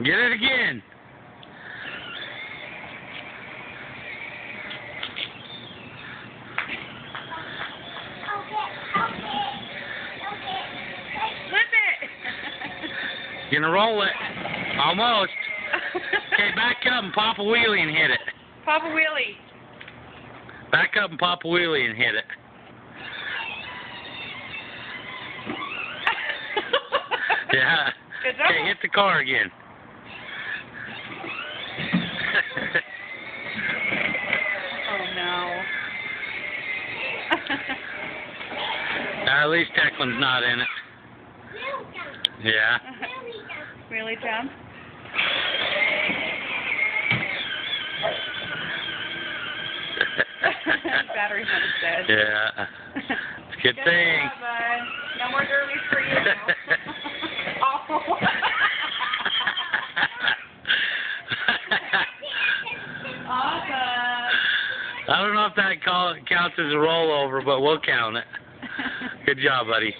Get it again. Flip it. You're gonna roll it. Almost. Okay, back up and pop a wheelie and hit it. Pop a wheelie. Back up and pop a wheelie and hit it. Yeah. Good job. Okay, hit the car again. Oh no. At least Declan's not in it. Yeah. Wheelie jump. Battery is dead. Yeah. It's a good thing. Job, bud. No more derbies for you now. Awful. Awesome. I don't know if that counts as a rollover, but we'll count it. Good job, buddy.